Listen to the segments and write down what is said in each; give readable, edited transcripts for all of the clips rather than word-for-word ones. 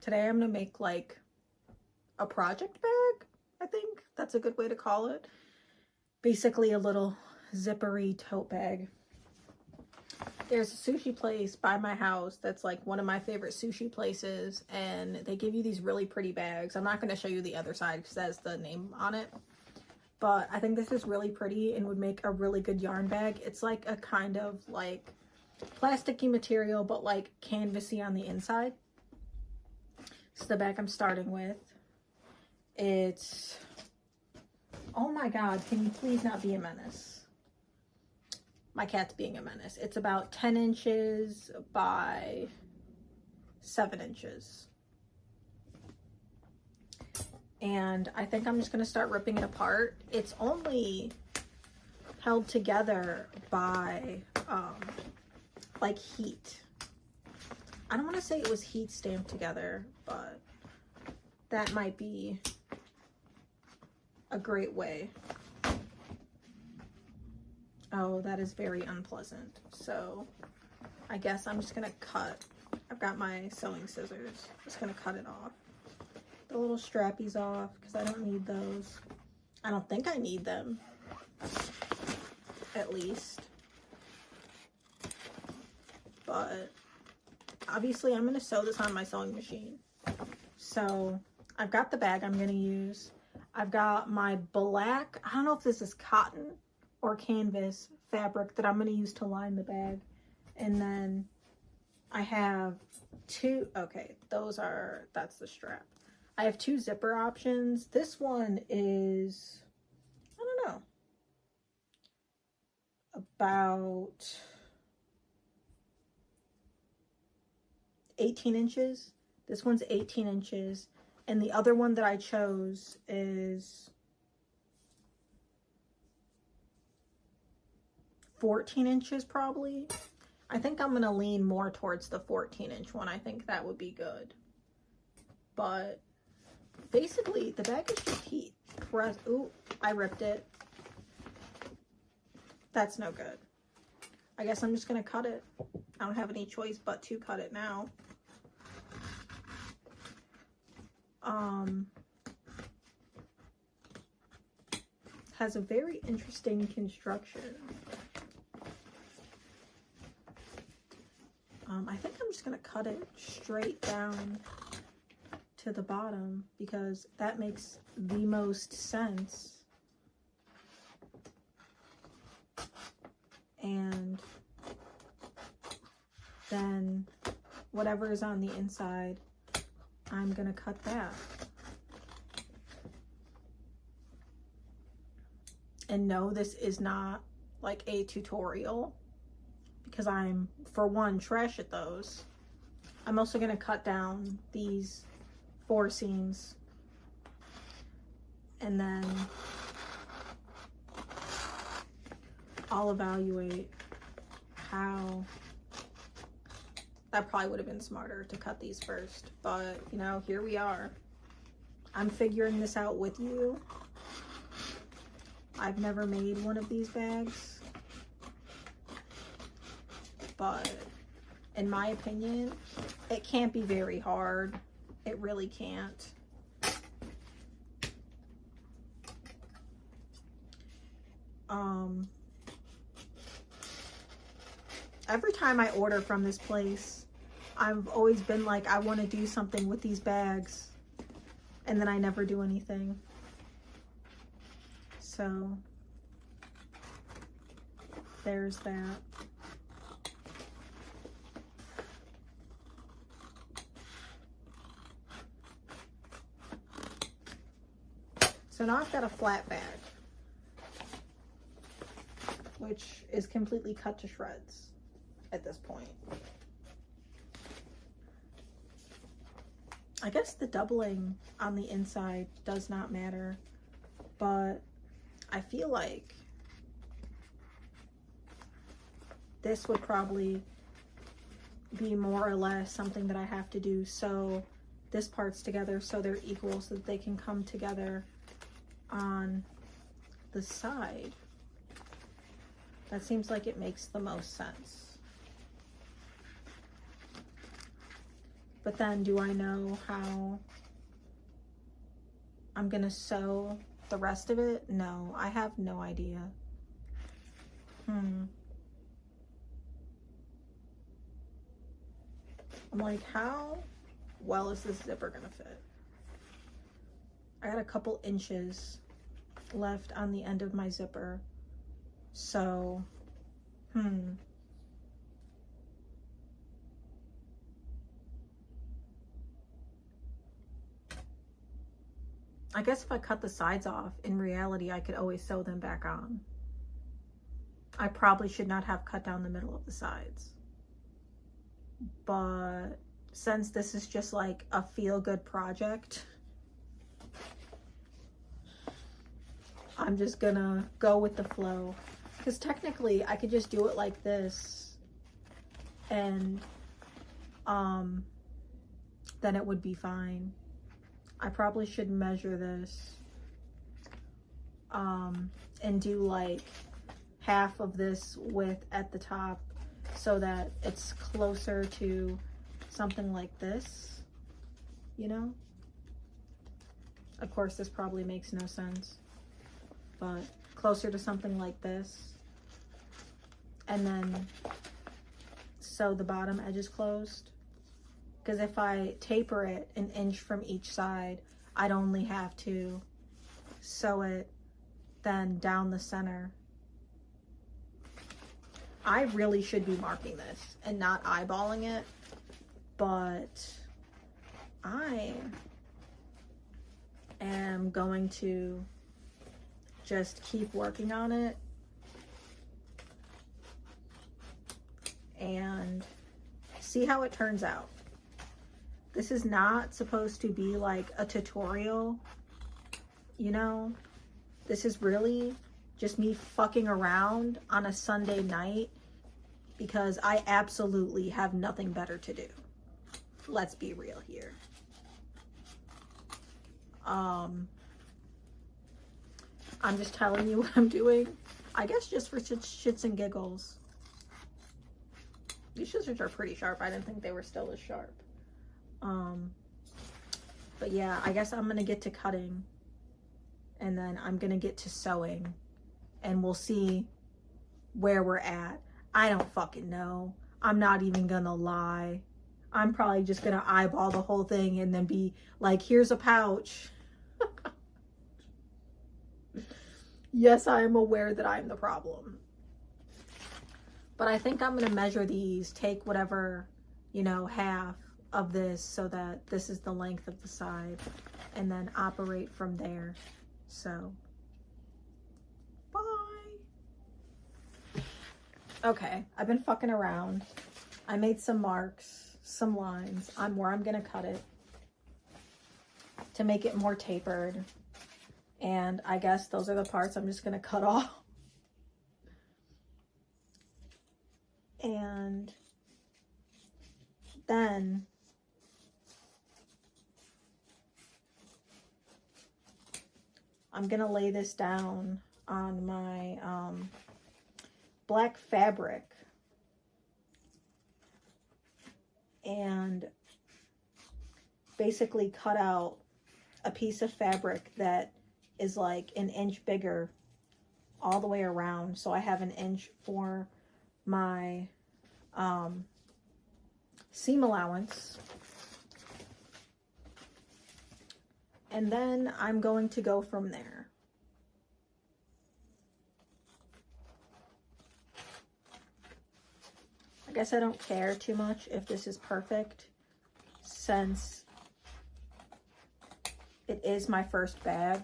Today I'm gonna make like a project bag. I think that's a good way to call it. Basically a little zippery tote bag. There's a sushi place by my house that's like one of my favorite sushi places, and they give you these really pretty bags. I'm not going to show you the other side because that's the name on it, but I think this is really pretty and would make a really good yarn bag. It's like a kind of like plasticky material, but like canvasy on the inside. This is the bag I'm starting with. It's, oh my god, can you please not be a menace? My cat's being a menace. It's about 10 inches by 7 inches. And I think I'm just going to start ripping it apart. It's only held together by like heat. I don't want to say it was heat stamped together, but that might be a great way. Oh, that is very unpleasant. So I guess I'm just gonna cut. I've got my sewing scissors. Just gonna cut it off. The little strappies off because I don't need those. I don't think I need them, at least. But obviously I'm gonna sew this on my sewing machine. So I've got the bag I'm gonna use. I've got my black, I don't know if this is cotton or canvas fabric that I'm going to use to line the bag. And then I have two, okay, that's the strap. I have two zipper options. This one is, I don't know, about 18 inches. This one's 18 inches. And the other one that I chose is 14 inches probably. I think I'm gonna lean more towards the 14-inch one. I think that would be good. But basically the bag is just heat press. Ooh, I ripped it. That's no good. I guess I'm just gonna cut it. I don't have any choice but to cut it now. Has a very interesting construction. I think I'm just gonna cut it straight down to the bottom because that makes the most sense. And then whatever is on the inside, I'm gonna cut that. And no, this is not like a tutorial because I'm, for one, trash at those. I'm also going to cut down these 4 seams. And then I'll evaluate how. That probably would have been smarter to cut these first. But, you know, here we are. I'm figuring this out with you. I've never made one of these bags, but in my opinion, it can't be very hard. It really can't. Every time I order from this place, I've always been like, I want to do something with these bags, and then I never do anything. So there's that. So now I've got a flat bag, which is completely cut to shreds at this point. I guess the doubling on the inside does not matter, but I feel like this would probably be more or less something that I have to do. So this part's together so they're equal so that they can come together on the side. That seems like it makes the most sense. But then do I know how I'm gonna sew the rest of it? No, I have no idea. I'm like, how well is this zipper gonna fit? I got a couple inches left on the end of my zipper. So, I guess if I cut the sides off, in reality, I could always sew them back on. I probably should not have cut down the middle of the sides. But since this is just like a feel-good project, I'm just gonna go with the flow. Because technically, I could just do it like this, and then it would be fine. I probably should measure this and do like half of this width at the top so that it's closer to something like this, you know? Of course, this probably makes no sense, but closer to something like this. And then sew the bottom edges closed. Because if I taper it an inch from each side, I'd only have to sew it then down the center. I really should be marking this and not eyeballing it, but I am going to just keep working on it and see how it turns out. This is not supposed to be like a tutorial, you know? This is really just me fucking around on a Sunday night because I absolutely have nothing better to do. Let's be real here. I'm just telling you what I'm doing. I guess just for shits and giggles. These scissors are pretty sharp. I didn't think they were still as sharp. But yeah, I guess I'm gonna get to cutting and then I'm gonna get to sewing and we'll see where we're at. I don't fucking know. I'm not even gonna lie. I'm probably just gonna eyeball the whole thing and then be like, here's a pouch. Yes, I am aware that I'm the problem. But I think I'm gonna measure these, take whatever, you know, half of this so that this is the length of the side and then operate from there. So, bye. Okay, I've been fucking around. I made some marks, some lines on where I'm gonna cut it to make it more tapered. And I guess those are the parts I'm just gonna cut off. And then I'm gonna lay this down on my black fabric and basically cut out a piece of fabric that is like an inch bigger all the way around. So I have an inch for my seam allowance. And then I'm going to go from there. I guess I don't care too much if this is perfect since it is my first bag.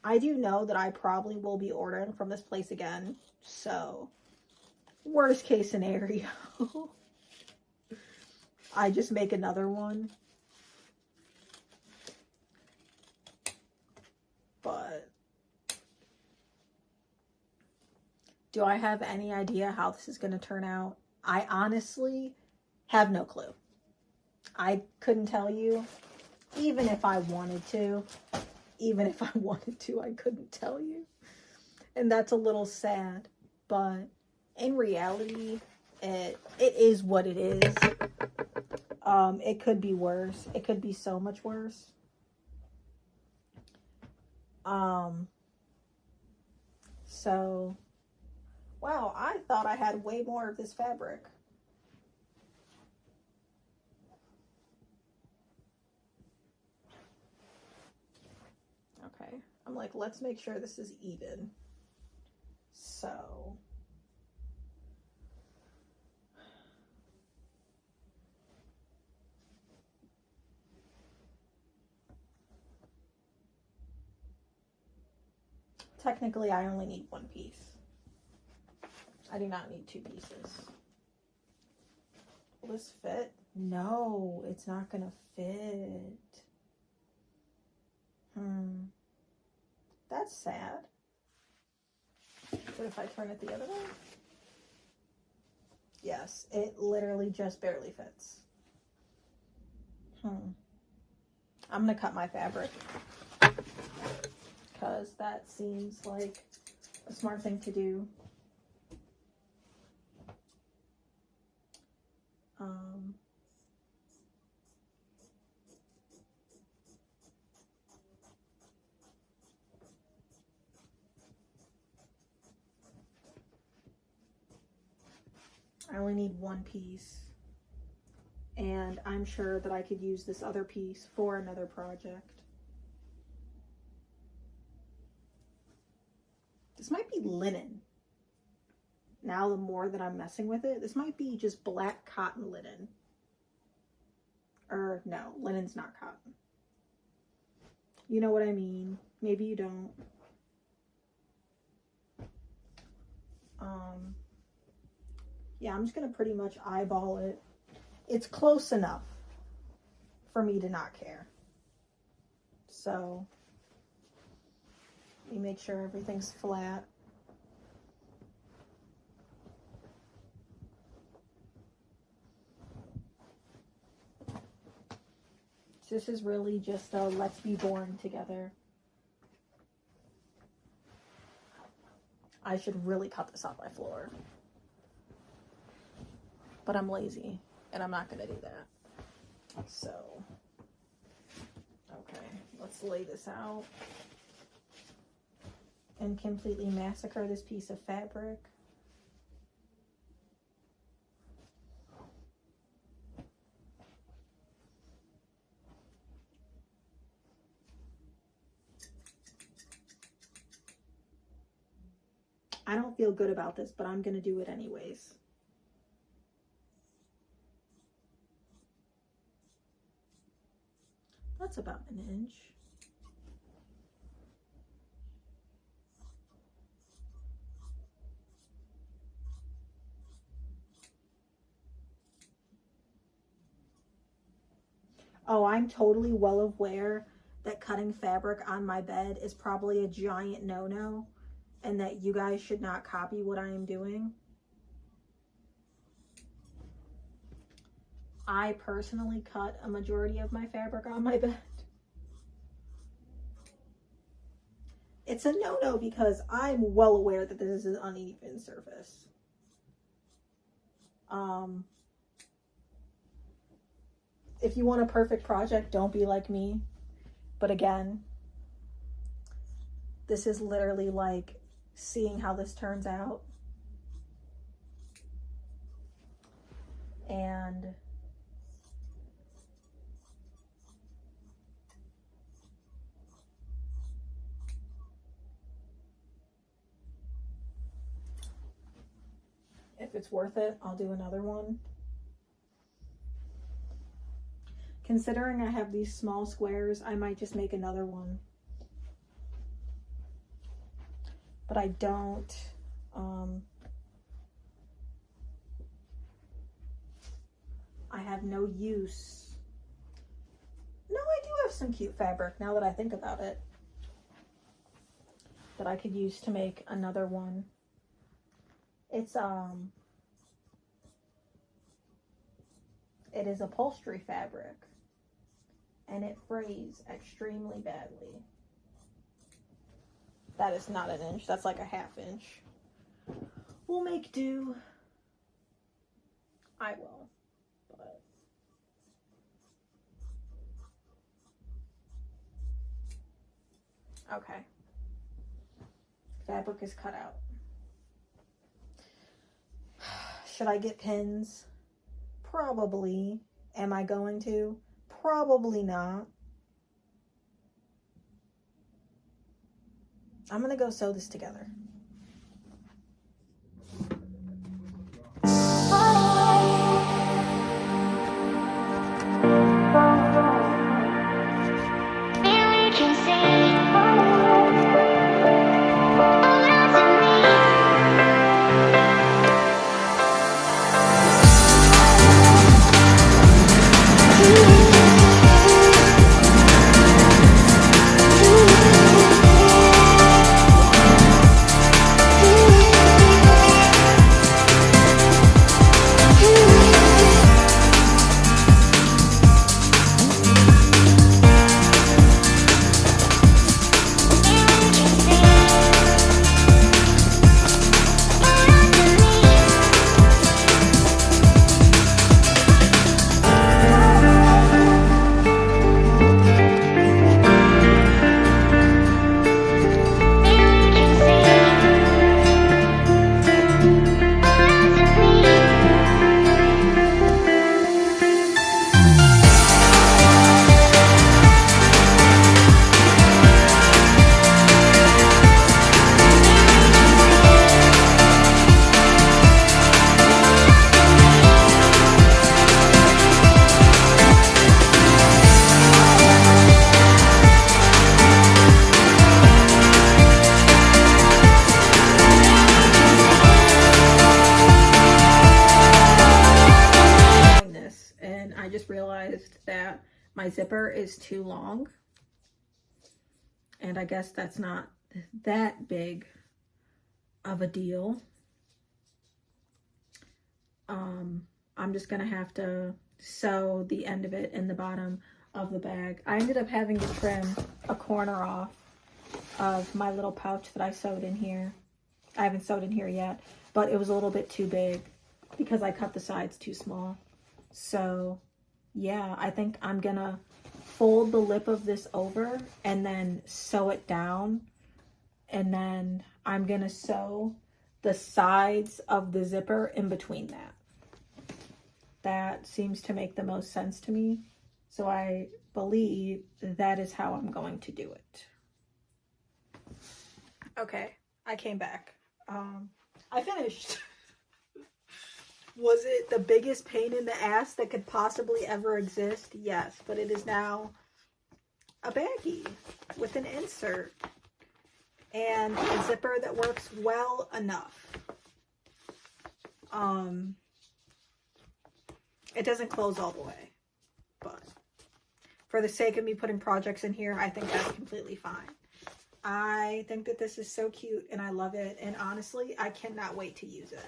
I do know that I probably will be ordering from this place again. So, worst case scenario, I just make another one. But do I have any idea how this is going to turn out? I honestly have no clue. I couldn't tell you, even if I wanted to. Even if I wanted to, I couldn't tell you. And that's a little sad. But in reality, it is what it is. It could be worse. It could be so much worse. So, wow, I thought I had way more of this fabric. Okay, I'm like, let's make sure this is even. So, technically, I only need one piece. I do not need two pieces. Will this fit? No, it's not gonna fit. That's sad. What if I turn it the other way? Yes, it literally just barely fits. I'm gonna cut my fabric because that seems like a smart thing to do. I only need one piece, and I'm sure that I could use this other piece for another project. This might be linen. Now the more that I'm messing with it, this might be just black cotton linen. Or no, linen's not cotton. You know what I mean? Maybe you don't. Yeah, I'm just gonna pretty much eyeball it. It's close enough for me to not care. So, let me make sure everything's flat. So this is really just a let's be boring together. I should really cut this off my floor. But I'm lazy, and I'm not going to do that. So, okay, let's lay this out and completely massacre this piece of fabric. I don't feel good about this, but I'm going to do it anyways. That's about an inch. Oh, I'm totally well aware that cutting fabric on my bed is probably a giant no-no, and that you guys should not copy what I am doing. I personally cut a majority of my fabric on my bed. It's a no-no because I'm well aware that this is an uneven surface. If you want a perfect project, don't be like me. But again, this is literally like seeing how this turns out. And if it's worth it, I'll do another one. Considering I have these small squares, I might just make another one. But I don't. I have no use. No, I do have some cute fabric now that I think about it, that I could use to make another one. It's it is upholstery fabric, and it frays extremely badly. That is not an inch, that's like a half inch. We'll make do. I will. But okay. Fabric is cut out. Should I get pins? Probably. Am I going to? Probably not. I'm gonna go sew this together. That my zipper is too long, and I guess that's not that big of a deal. I'm just gonna have to sew the end of it in the bottom of the bag. I ended up having to trim a corner off of my little pouch that I sewed in here. I haven't sewed in here yet, but it was a little bit too big because I cut the sides too small. So yeah, I think I'm gonna fold the lip of this over and then sew it down, and then I'm gonna sew the sides of the zipper in between that. That seems to make the most sense to me, so I believe that is how I'm going to do it. Okay, I came back. I finished. Was it the biggest pain in the ass that could possibly ever exist? Yes, but it is now a baggie with an insert and a zipper that works well enough. It doesn't close all the way, but for the sake of me putting projects in here, I think that's completely fine. I think that this is so cute and I love it, and honestly, I cannot wait to use it.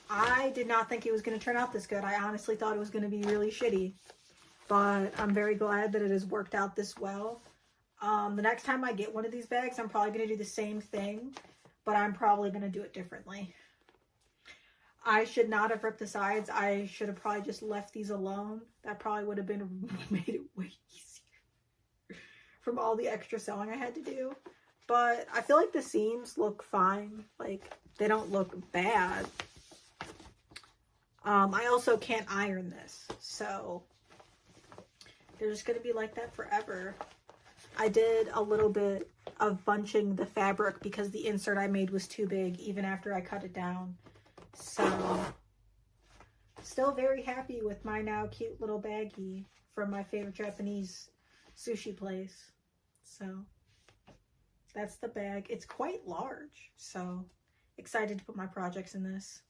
I did not think it was going to turn out this good. I honestly thought it was going to be really shitty, but I'm very glad that it has worked out this well. The next time I get one of these bags, I'm probably going to do the same thing, but I'm probably going to do it differently. I should not have ripped the sides. I should have probably just left these alone. That probably would have made it way easier from all the extra sewing I had to do. But I feel like the seams look fine. Like, they don't look bad. I also can't iron this, so they're just going to be like that forever. I did a little bit of bunching the fabric because the insert I made was too big even after I cut it down. So, still very happy with my now cute little baggie from my favorite Japanese sushi place. So, that's the bag. It's quite large, so excited to put my projects in this.